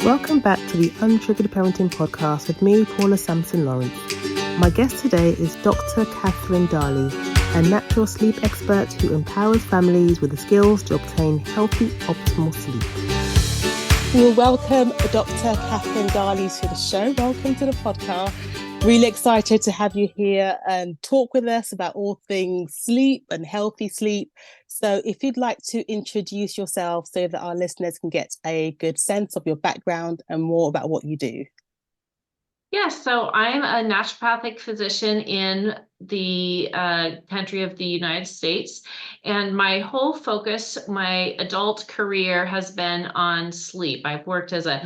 Welcome back to the Untriggered Parenting Podcast with me, Paula Sampson Lawrence. My guest today is Dr. Catherine Darley, a natural sleep expert who empowers families with the skills to obtain healthy, optimal sleep. We'll welcome Dr. Catherine Darley to the show. Welcome to the podcast. Really excited to have you here and talk with us about all things sleep and healthy sleep. So if you'd like to introduce yourself so that our listeners can get a good sense of your background and more about what you do. Yes, so I'm a naturopathic physician in the country of the United States, and my whole focus, my adult career has been on sleep. I've worked as a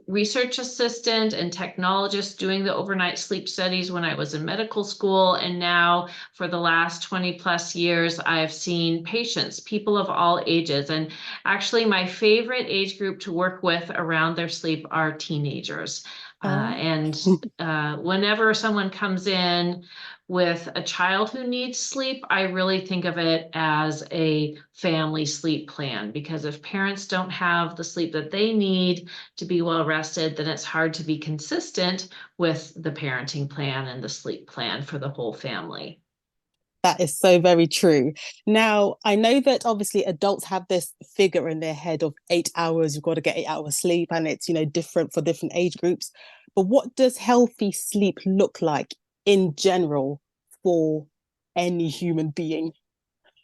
research assistant and technologist doing the overnight sleep studies when I was in medical school, and now for the last 20 plus years, I've seen patients, people of all ages, and actually my favorite age group to work with around their sleep are teenagers. Whenever someone comes in with a child who needs sleep, I really think of it as a family sleep plan, because if parents don't have the sleep that they need to be well rested, then it's hard to be consistent with the parenting plan and the sleep plan for the whole family. That is so very true. Now, I know that obviously adults have this figure in their head of 8 hours, you've got to get 8 hours sleep, and it's, different for different age groups. But what does healthy sleep look like in general for any human being?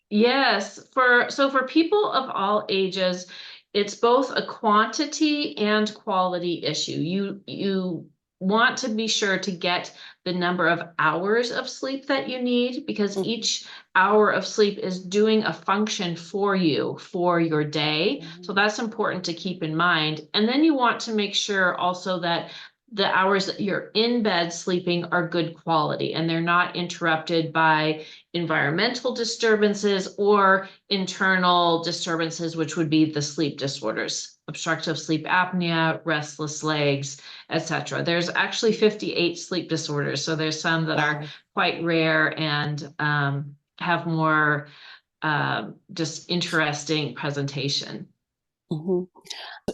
Yes, for people of all ages, it's both a quantity and quality issue. You want to be sure to get the number of hours of sleep that you need, because each hour of sleep is doing a function for you for your day. So that's important to keep in mind. And then you want to make sure also that the hours that you're in bed sleeping are good quality and they're not interrupted by environmental disturbances or internal disturbances, which would be the sleep disorders, obstructive sleep apnea, restless legs, etc. There's actually 58 sleep disorders. So there's some that are quite rare and have more just interesting presentation.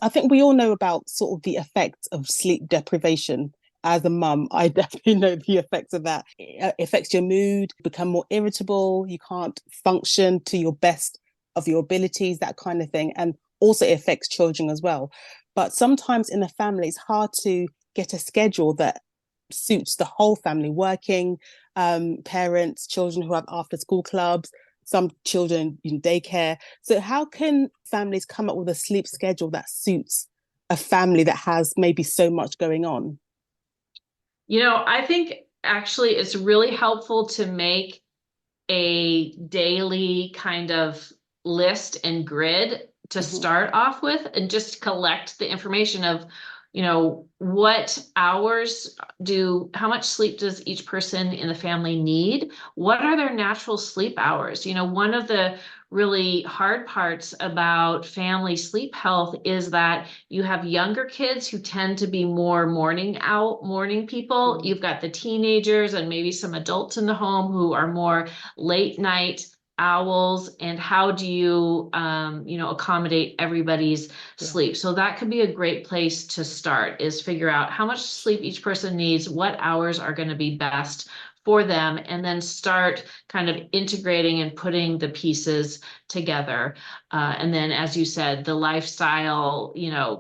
I think we all know about sort of the effects of sleep deprivation. As a mum, I definitely know the effects of that. It affects your mood, become more irritable, you can't function to your best of your abilities, that kind of thing. And also it affects children as well. But sometimes in a family, it's hard to get a schedule that suits the whole family, working parents, children who have after school clubs, some children in daycare. So how can families come up with a sleep schedule that suits a family that has maybe so much going on? I think actually it's really helpful to make a daily kind of list and grid to start off with, and just collect the information of what hours how much sleep does each person in the family need? What are their natural sleep hours? One of the really hard parts about family sleep health is that you have younger kids who tend to be more morning people. You've got the teenagers and maybe some adults in the home who are more late night owls, and how do you accommodate everybody's sleep? So that could be a great place to start, is figure out how much sleep each person needs, what hours are going to be best for them, and then start kind of integrating and putting the pieces together. And then, as you said, the lifestyle,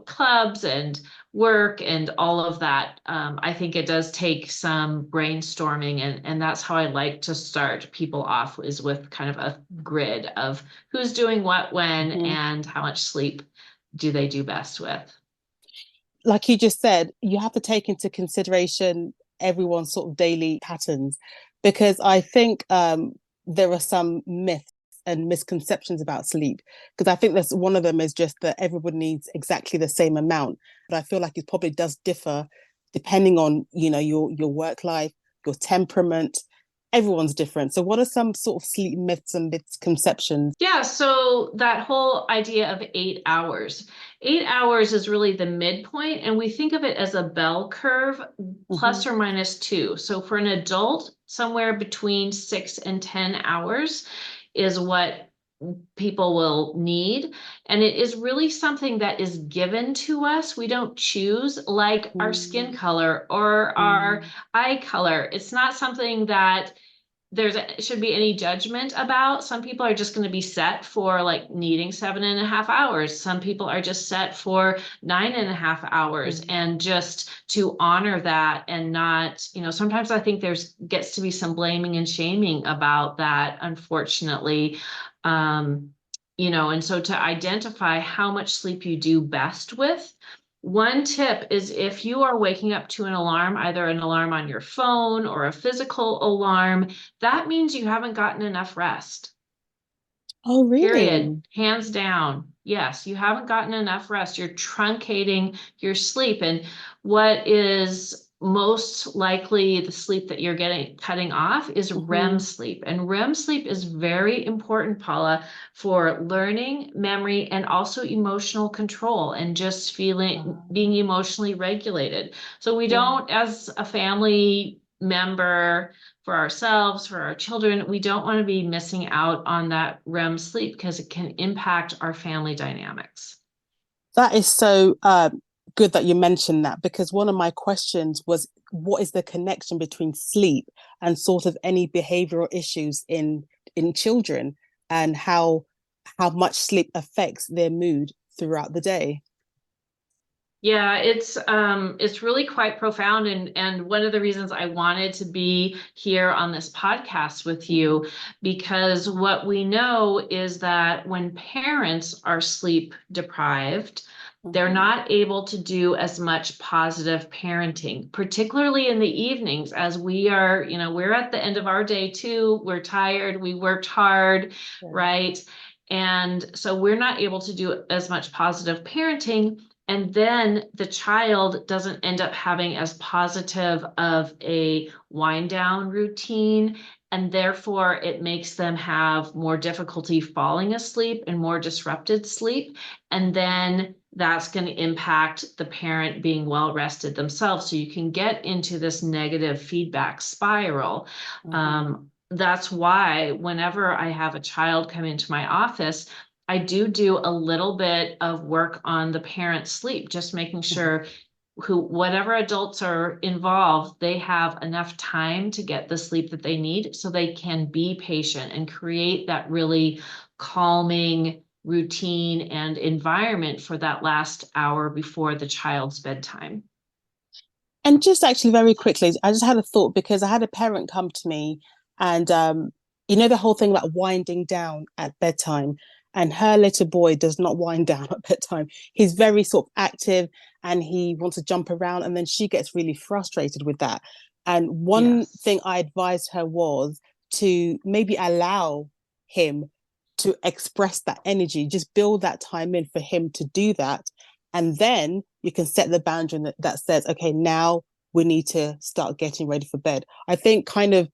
clubs and work and all of that. I think it does take some brainstorming, and that's how I like to start people off, is with kind of a grid of who's doing what when and how much sleep do they do best with. Like you just said, you have to take into consideration everyone's sort of daily patterns, because I think there are some myths and misconceptions about sleep, because I think that's one of them is just that everybody needs exactly the same amount, but I feel like it probably does differ depending on your work life, your temperament. Everyone's different. So what are some sort of sleep myths and misconceptions? Yeah, so that whole idea of 8 hours. 8 hours is really the midpoint, and we think of it as a bell curve, plus or minus 2. So for an adult, somewhere between 6 and 10 hours is what people will need. And it is really something that is given to us. We don't choose, like our skin Mm, color or our mm, eye color. It's not something that should be any judgment about. Some people are just going to be set for like needing 7.5 hours. Some people are just set for 9.5 hours, mm. and just to honor that and not, sometimes I think there's gets to be some blaming and shaming about that, unfortunately. Um, and so to identify how much sleep you do best with. One tip is, if you are waking up to an alarm, either an alarm on your phone or a physical alarm, that means you haven't gotten enough rest. Oh, Period. really? Hands down. Yes, you haven't gotten enough rest. You're truncating your sleep. And what is most likely the sleep that you're getting cutting off is REM Hmm. sleep. And REM sleep is very important, Paula, for learning, memory, and also emotional control and just being emotionally regulated. So we Yeah. don't, as a family member, for ourselves, for our children, we don't want to be missing out on that REM sleep because it can impact our family dynamics. That is so good that you mentioned that, because one of my questions was, what is the connection between sleep and sort of any behavioral issues in children, and how much sleep affects their mood throughout the day? Yeah, it's really quite profound, and one of the reasons I wanted to be here on this podcast with Mm-hmm. you, because what we know is that when parents are sleep deprived, they're Mm-hmm. not able to do as much positive parenting, particularly in the evenings, as we are, we're at the end of our day too. We're tired, we worked hard, Yeah. right? And so we're not able to do as much positive parenting, and then the child doesn't end up having as positive of a wind down routine. And therefore, it makes them have more difficulty falling asleep and more disrupted sleep. And then that's going to impact the parent being well rested themselves. So you can get into this negative feedback spiral. Mm-hmm. That's why whenever I have a child come into my office, I do a little bit of work on the parent's sleep, just making sure whatever adults are involved, they have enough time to get the sleep that they need so they can be patient and create that really calming routine and environment for that last hour before the child's bedtime. And just actually very quickly, I just had a thought, because I had a parent come to me, and the whole thing about winding down at bedtime, and her little boy does not wind down at bedtime. He's very sort of active, and he wants to jump around, and then she gets really frustrated with that. And one Yes. thing I advised her was to maybe allow him to express that energy, just build that time in for him to do that, and then you can set the boundary that says, okay, now we need to start getting ready for bed. I think kind of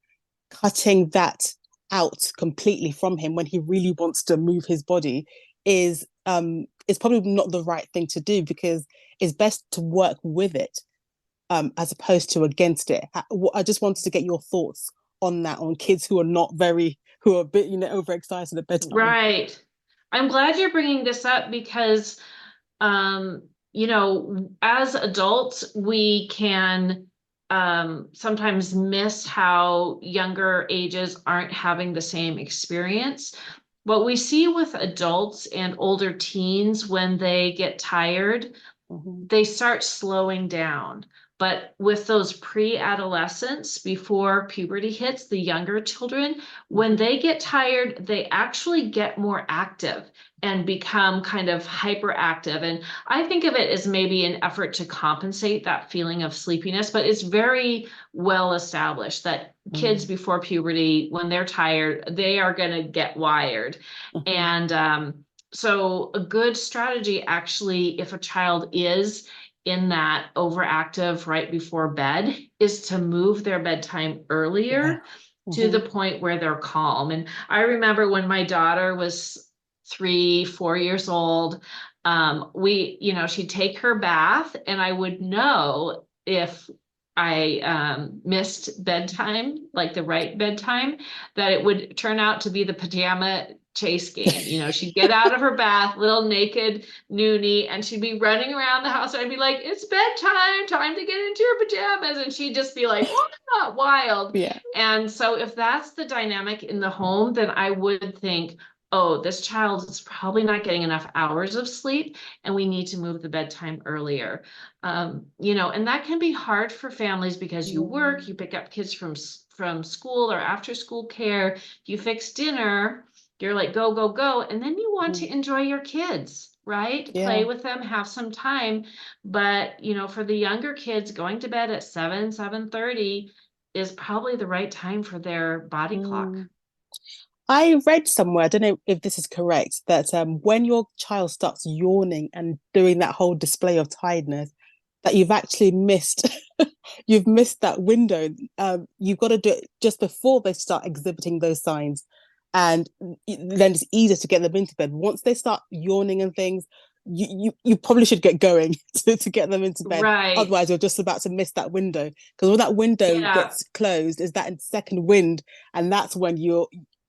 cutting that out completely from him when he really wants to move his body is probably not the right thing to do, because it's best to work with it, as opposed to against it. I just wanted to get your thoughts on that, on kids who are a bit overexcited at bedtime. Right. I'm glad you're bringing this up because um, as adults, we can sometimes miss how younger ages aren't having the same experience. What we see with adults and older teens, when they get tired, Mm-hmm. they start slowing down. But with those pre-adolescents, before puberty hits, the younger children, when Mm-hmm. they get tired, they actually get more active and become kind of hyperactive. And I think of it as maybe an effort to compensate that feeling of sleepiness, but it's very well established that kids before puberty, when they're tired, they are going to get wired. Mm-hmm. And so a good strategy, actually, if a child is in that overactive right before bed, is to move their bedtime Yeah. earlier to Mm-hmm. the point where they're calm. And I remember when my daughter was 3, 4 years old, she'd take her bath, and I would know if I missed bedtime, like the right bedtime, that it would turn out to be the pajama chase game. You know, she'd get out of her bath, little naked noonie, and she'd be running around the house. And I'd be like, it's bedtime, time to get into your pajamas. And she'd just be like, oh, wild. Yeah. And so if that's the dynamic in the home, then I would think, oh, this child is probably not getting enough hours of sleep, and we need to move the bedtime earlier. You know, and that can be hard for families because you work, Mm, you pick up kids from school or after school care, you fix dinner, you're like, go, go, go. And then you want to mm, enjoy your kids, right? Play yeah. with them, have some time. But, you know, for the younger kids, going to bed at 7:30 is probably the right time for their body clock. Mm. I read somewhere, I don't know if this is correct, that when your child starts yawning and doing that whole display of tiredness, that you've actually missed you've missed that window. You've got to do it just before they start exhibiting those signs, and then it's easier to get them into bed. Once they start yawning and things, you probably should get going to get them into bed. Right. Otherwise, you're just about to miss that window, because when that window Yeah. gets closed, is that second wind, and that's when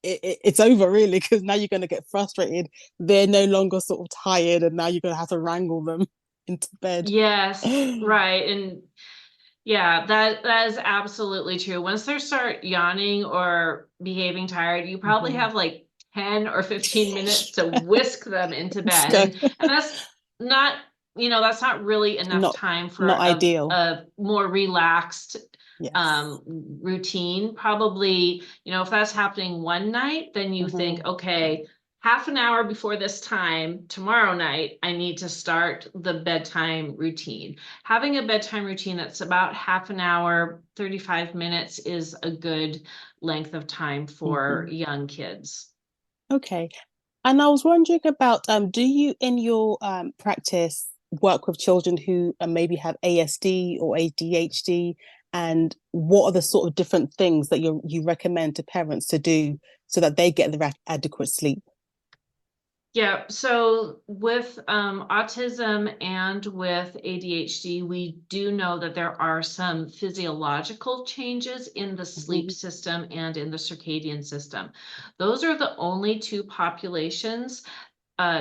it's over really, because now you're going to get frustrated. They're no longer sort of tired, and now you're going to have to wrangle them into bed. Yes. Right. And yeah, that is absolutely true. Once they start yawning or behaving tired, you probably Mhm. have like 10 or 15 minutes to whisk them into Let's bed. go. And that's not, you know, that's not really enough Not time for not ideal. a more relaxed Yes. routine. Probably, you know, if that's happening one night, then you think, Hmm. okay, half an hour before this time tomorrow night, I need to start the bedtime routine. Having a bedtime routine that's about half an hour, 35 minutes is a good length of time for Hmm. young kids. Okay. And I was wondering about do you in your practice work with children who maybe have ASD or ADHD, and what are the sort of different things that you recommend to parents to do so that they get the adequate sleep? Yeah, so with autism and with ADHD, we do know that there are some physiological changes in the sleep Hmm. system and in the circadian system. Those are the only two populations,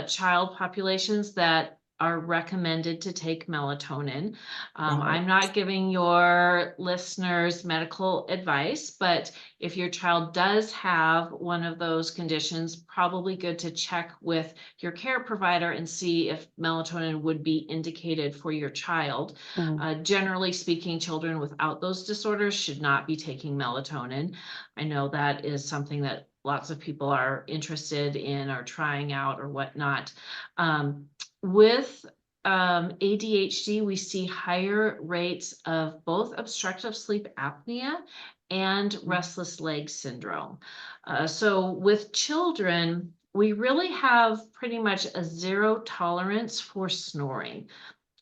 child populations that are recommended to take melatonin. Right. I'm not giving your listeners medical advice, but if your child does have one of those conditions, probably good to check with your care provider and see if melatonin would be indicated for your child. Mm. Generally speaking, children without those disorders should not be taking melatonin. I know that is something that lots of people are interested in or trying out or whatnot. Um, with ADHD, we see higher rates of both obstructive sleep apnea and restless leg syndrome. So with children, we really have pretty much a zero tolerance for snoring.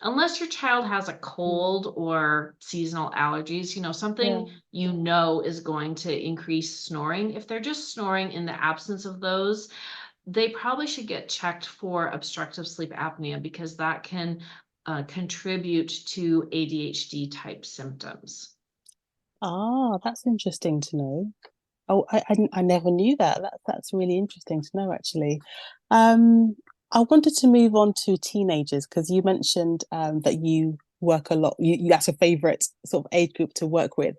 Unless your child has a Mm. cold or seasonal allergies, you know, Yeah. something you know is going to increase snoring. If they're just snoring in the absence of those, they probably should get checked for obstructive sleep apnea because that can contribute to ADHD type symptoms. Ah, that's interesting to know. Oh, I never knew that. That's really interesting to know, actually. Um, I wanted to move on to teenagers because you mentioned that you work a lot. That's your favorite sort of age group to work with.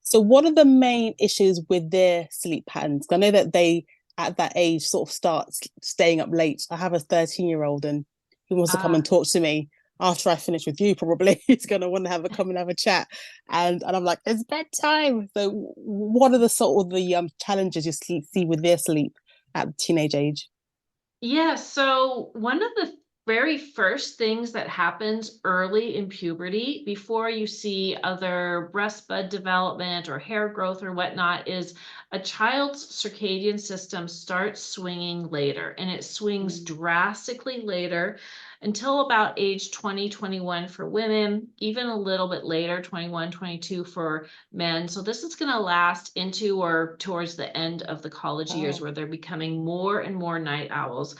So, what are the main issues with their sleep patterns? I know that they, at that age, sort of start staying up late. I have a 13-year-old, and he wants to come and Ah, talk to me after I finish with you. Probably he's going to want to come and have a chat, and I'm like, it's bedtime. So, what are the sort of the challenges you see with their sleep at teenage age? yeah, so one of the very first things that happens early in puberty before you see other breast bud development or hair growth or whatnot is a child's circadian system starts swinging later, and it swings Mm. drastically later until about age 20, 21 for women, even a little bit later, 21, 22 for men. So this is going to last into or towards the end of the college years Oh. where they're becoming more and more night owls.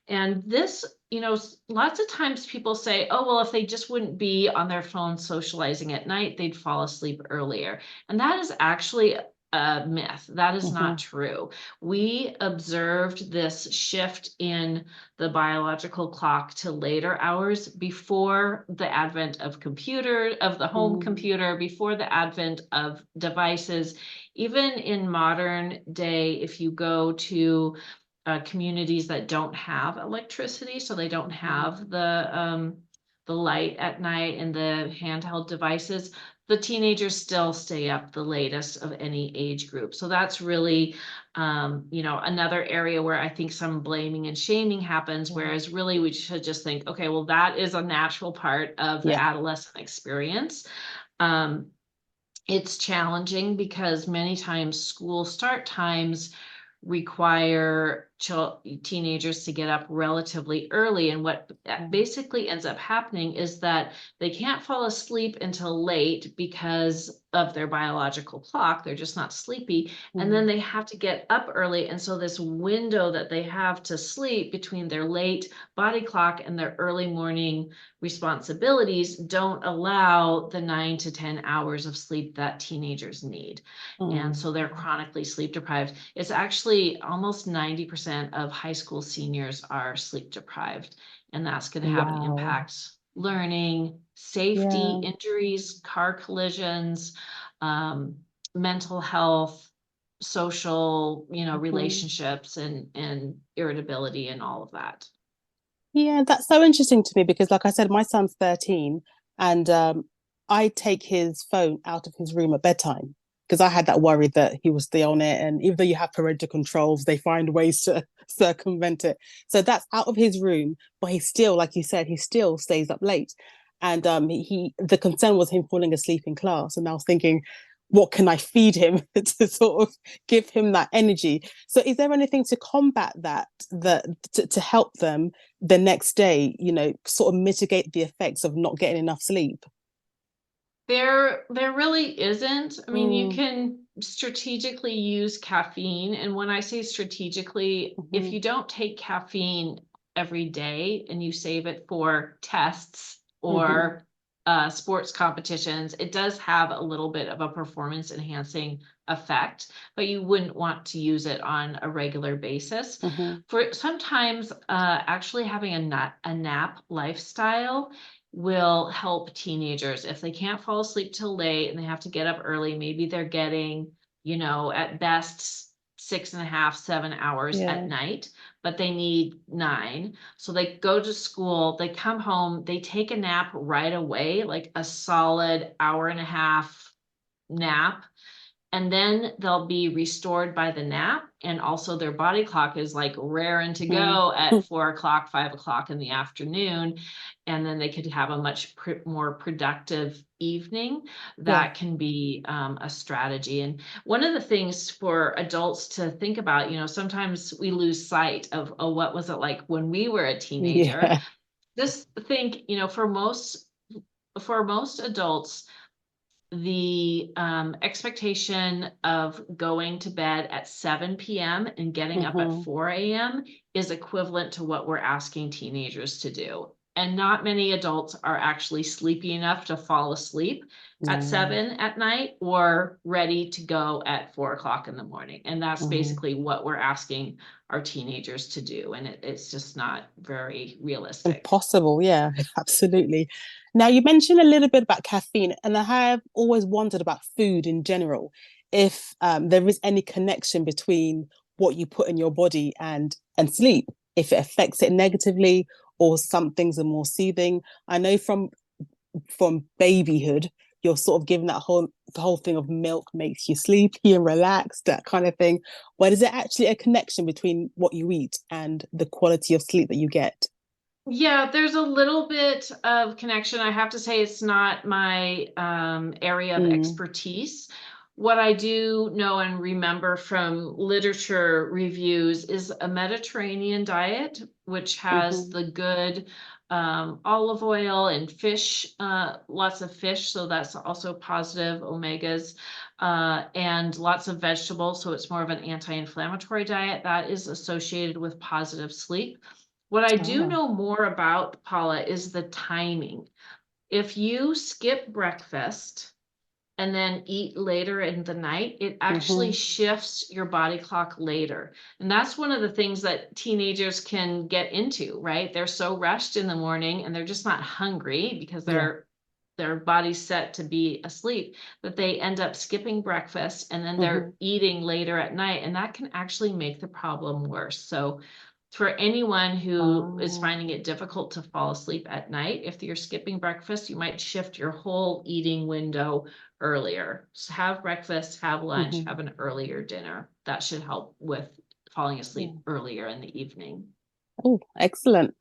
And this, you know, lots of times people say, oh, well, if they just wouldn't be on their phone socializing at night, they'd fall asleep earlier. And that is actually a myth. That is not Mm-hmm. true. We observed this shift in the biological clock to later hours before the advent of the home Mm-hmm. computer, before the advent of devices. Even in modern day, if you go to communities that don't have electricity, so they don't have the light at night and the handheld devices, the teenagers still stay up the latest of any age group. So that's really, another area where I think some blaming and shaming happens, whereas really we should just think, okay, well, that is a natural part of the Yeah. adolescent experience. Um, it's challenging because many times school start times require teenagers to get up relatively early. And what basically ends up happening is that they can't fall asleep until late because of their biological clock. They're just not sleepy. And Mm-hmm. then they have to get up early. And so this window that they have to sleep between their late body clock and their early morning responsibilities don't allow the 9 to 10 hours of sleep that teenagers need. And Mm. so they're chronically sleep deprived. It's actually almost 90% of high school seniors are sleep deprived, and that's going to have an Wow. impact learning, safety, Yeah. injuries, car collisions, um, mental health, social, Mm-hmm. relationships and irritability and all of that. Yeah, that's so interesting to me because, like I said, my son's 13 and I take his phone out of his room at bedtime because I had that worry that he was still on it. And even though you have parental controls, they find ways to circumvent it. So that's out of his room, but he still, like you said, he still stays up late. And the concern was him falling asleep in class. And I was thinking, what can I feed him to sort of give him that energy? So is there anything to combat that to help them the next day, sort of mitigate the effects of not getting enough sleep? There really isn't. I mean, you Mm, can strategically use caffeine. And when I say strategically, if mhm, you don't take caffeine every day and you save it for tests mhm, or sports competitions, it does have a little bit of a performance enhancing effect, but you wouldn't want to use it on a regular basis. mhm, For sometimes actually having a nap lifestyle will help teenagers if they can't fall asleep till late and they have to get up early. Maybe they're getting, at best 6.5, 7 hours at yeah. night, but they need 9. So they go to school, they come home, they take a nap right away, like a solid hour and a half nap, and then they'll be restored by the nap. And also their body clock is like raring to Mm, go at 4 o'clock, 5 o'clock in the afternoon. And then they could have a much more productive evening. yeah. That can be a strategy. And one of the things for adults to think about, sometimes we lose sight of, oh, what was it like when we were a teenager? Yeah. Just think, for most adults, the expectation of going to bed at 7 p.m. and getting up at Mhm. 4 a.m. is equivalent to what we're asking teenagers to do. And not many adults are actually sleepy enough to fall asleep at No. 7 at night or ready to go at 4 o'clock in the morning. And that's Mhm. basically what we're asking our teenagers to do. And it's just not very realistic. Impossible. Yeah, absolutely. Now, you mentioned a little bit about caffeine, and I have always wondered about food in general, if there is any connection between what you put in your body and sleep, if it affects it negatively or some things are more soothing. I know from babyhood, you're sort of given the whole thing of milk makes you sleepy and relaxed, that kind of thing. But is there actually a connection between what you eat and the quality of sleep that you get? Yeah, there's a little bit of connection. I have to say it's not my area of Mm, expertise. What I do know and remember from literature reviews is a Mediterranean diet, which has mhm, the good olive oil and fish, lots of fish, so that's also positive omegas, and lots of vegetables, so it's more of an anti-inflammatory diet that is associated with positive sleep. What I do ah, know more about, Paula, is the timing. If you skip breakfast and then eat later in the night, it actually Hmm. shifts your body clock later. And that's one of the things that teenagers can get into, right? They're so rushed in the morning and they're just not hungry because Yeah. their body's set to be asleep, that they end up skipping breakfast and then they're Hmm. eating later at night. And that can actually make the problem worse. So for anyone who is Oh. finding it difficult to fall asleep at night, if you're skipping breakfast, you might shift your whole eating window earlier. So have breakfast, have lunch, Hmm. have an earlier dinner. That should help with falling Yeah. asleep earlier in the evening. Oh, excellent.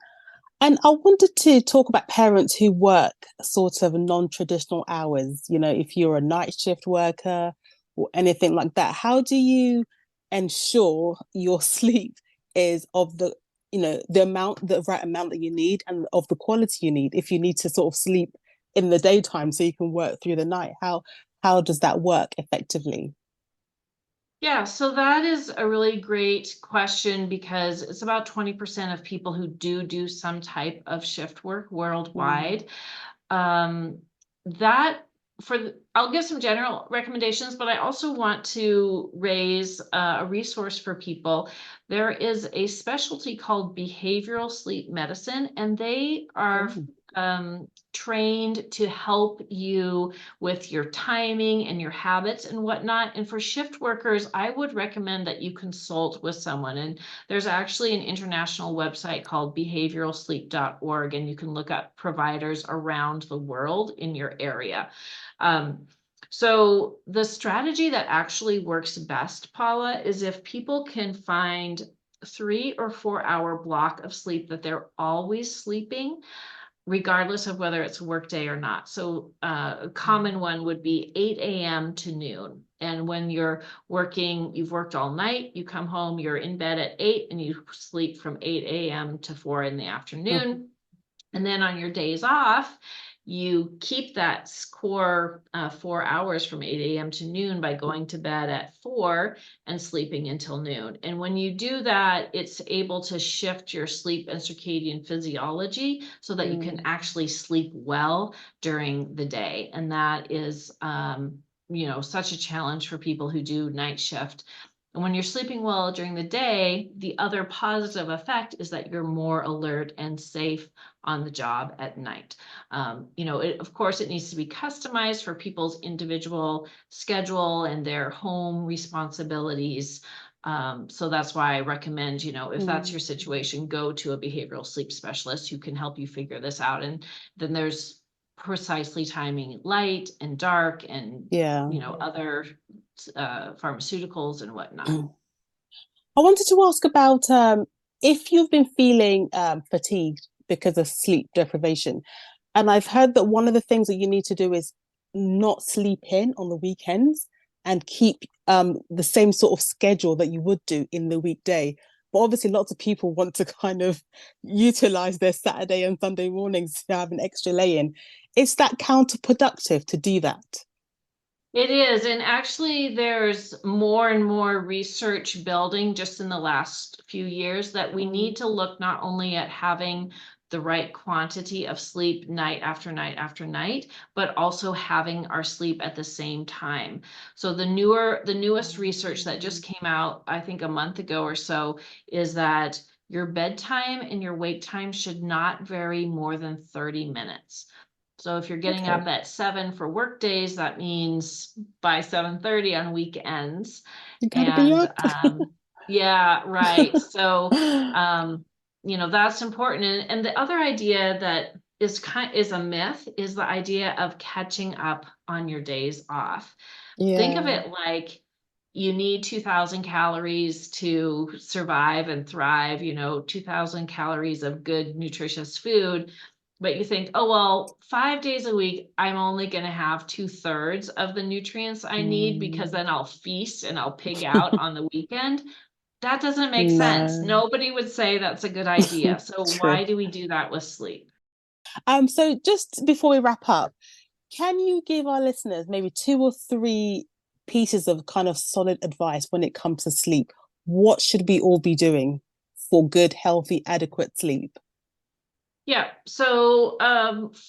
And I wanted to talk about parents who work sort of non-traditional hours. If you're a night shift worker or anything like that, how do you ensure your sleep is of the right amount that you need and of the quality you need if you need to sort of sleep in the daytime so you can work through the night? How does that work effectively? Yeah, so that is a really great question because it's about 20% of people who do some type of shift work Mm, worldwide. Um, that I'll give some general recommendations, but I also want to raise a resource for people. There is a specialty called behavioral sleep medicine, and they are oh, trained to help you with your timing and your habits and whatnot. And for shift workers, I would recommend that you consult with someone. And there's actually an international website called behavioralsleep.org, and you can look up providers around the world in your area. Um, so the strategy that actually works best, Paula, is if people can find 3 or 4 hour block of sleep that they're always sleeping, regardless of whether it's a work day or not. So a common one would be 8 a.m. to noon. And when you're working, you've worked all night, you come home, you're in bed at 8 and you sleep from 8 a.m. to 4 in the mhm, afternoon. And then on your days off, you keep that core 4 hours from 8 a.m. to noon by going to bed at 4 and sleeping until noon. And when you do that, it's able to shift your sleep and circadian physiology so that you can mm, actually sleep well during the day. And that is, such a challenge for people who do night shift. And when you're sleeping well during the day, the other positive effect is that you're more alert and safe on the job at night. Of course, it needs to be customized for people's individual schedule and their home responsibilities. So that's why I recommend, if that's mm, your situation, go to a behavioral sleep specialist who can help you figure this out. And then there's precisely timing light and dark and, yeah. other pharmaceuticals and whatnot. I wanted to ask about if you've been feeling fatigued because of sleep deprivation. And I've heard that one of the things that you need to do is not sleep in on the weekends and keep the same sort of schedule that you would do in the weekday. But obviously, lots of people want to kind of utilize their Saturday and Sunday mornings to have an extra lay in. Is that counterproductive to do that? It is, and actually there's more and more research building just in the last few years that we Mm, need to look not only at having the right quantity of sleep night after night after night, but also having our sleep at the same time. So the newest research that just came out, I think a month ago or so, is that your bedtime and your wake time should not vary more than 30 minutes. So if you're getting okay, up at 7 for work days, that means by 7:30 on weekends. you gotta be And up. yeah, right. So that's important. And the other idea that is a myth is the idea of catching up on your days off. Think of Yeah. it like you need 2,000 calories to survive and thrive, 2,000 calories of good, nutritious food. But you think, oh, well, 5 days a week, I'm only going to have 2/3 of the nutrients I need because Mm. then I'll feast and I'll pig out on the weekend. That doesn't make sense. No, Nobody would say that's a good idea. So true. why do we do that with sleep? So just before we wrap up, can you give our listeners maybe two or three pieces of kind of solid advice when it comes to sleep? What should we all be doing for good, healthy, adequate sleep? Yeah, so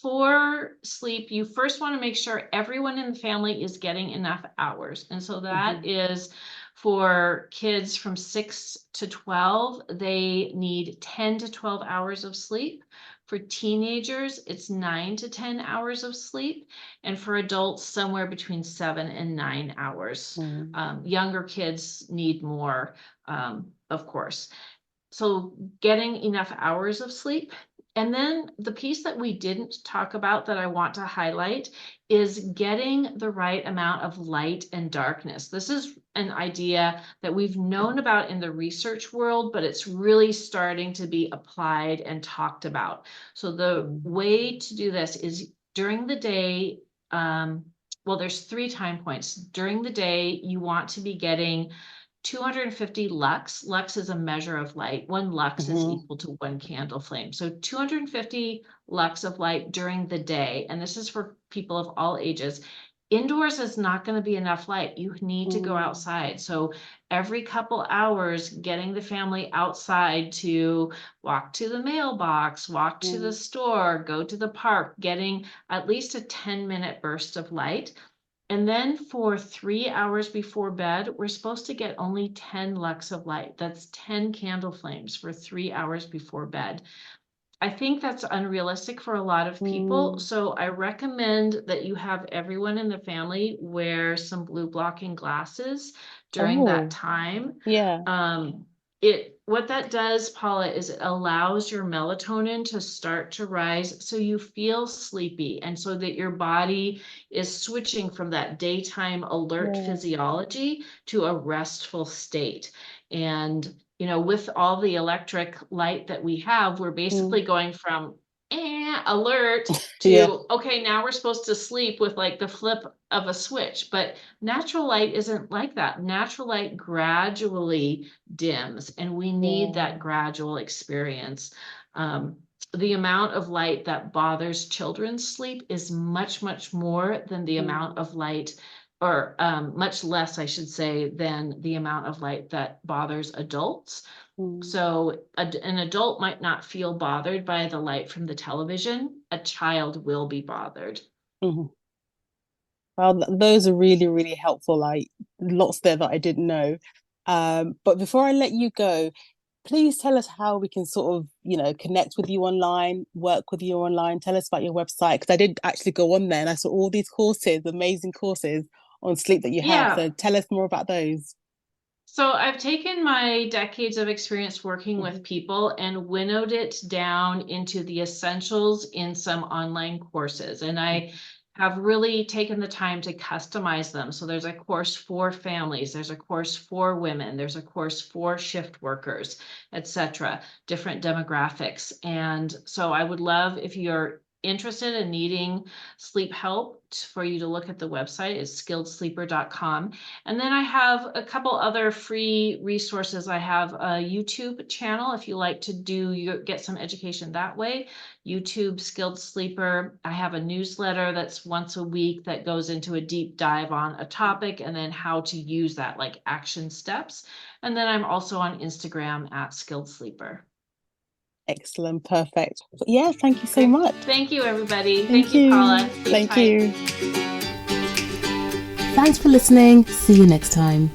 for sleep, you first want to make sure everyone in the family is getting enough hours. And so that is for kids from 6 to 12, they need 10 to 12 hours of sleep. For teenagers, it's 9 to 10 hours of sleep. And for adults, somewhere between 7 and 9 hours. Younger kids need more, of course. So getting enough hours of sleep. And then the piece that we didn't talk about that I want to highlight is getting the right amount of light and darkness. This is an idea that we've known about in the research world, but it's really starting to be applied and talked about. So the way to do this is during the day, well, there's 3 time points. During the day, you want to be getting 250 lux. Lux is a measure of light. 1 lux is equal to 1 candle flame. So 250 lux of light during the day. And this is for people of all ages. Indoors is not going to be enough light. You need to go outside. So every couple hours, getting the family outside to walk to the mailbox, walk to the store, go to the park, getting at least a 10-minute burst of light. And then for 3 hours before bed, we're supposed to get only 10 lux of light. That's 10 candle flames for 3 hours before bed. I think that's unrealistic for a lot of people. So I recommend that you have everyone in the family wear some blue blocking glasses during that time. What that does, Paula, is it allows your melatonin to start to rise so you feel sleepy and so that your body is switching from that daytime alert physiology to a restful state. And with all the electric light that we have, we're basically going from alert to okay, now we're supposed to sleep with like the flip of a switch. But natural light isn't like that. Natural light gradually dims, and we need that gradual experience. The amount of light that bothers children's sleep is much, much more than the amount of light, or much less, I should say, than the amount of light that bothers adults. So an adult might not feel bothered by the light from the television. A child will be bothered. Well, those are really, really helpful. Like lots there that I didn't know. But before I let you go, please tell us how we can sort of, connect with you online, work with you online. Tell us about your website, because I did actually go on there and I saw all these courses, amazing courses on sleep that you have. So tell us more about those. So I've taken my decades of experience working with people and winnowed it down into the essentials in some online courses. And I have really taken the time to customize them. So there's a course for families, there's a course for women, there's a course for shift workers, etc., different demographics. And so I would love, if you're interested in needing sleep help, for you to look at the website. It's skilledsleeper.com. And then I have a couple other free resources. I have a YouTube channel if you like to get some education that way. YouTube Skilled Sleeper. I have a newsletter that's once a week that goes into a deep dive on a topic and then how to use that, like action steps. And then I'm also on Instagram at Skilled Sleeper. Excellent. Perfect. Yeah, thank you so much. Thank you, everybody. Thank you, Paula. Thank you. Thanks for listening. See you next time.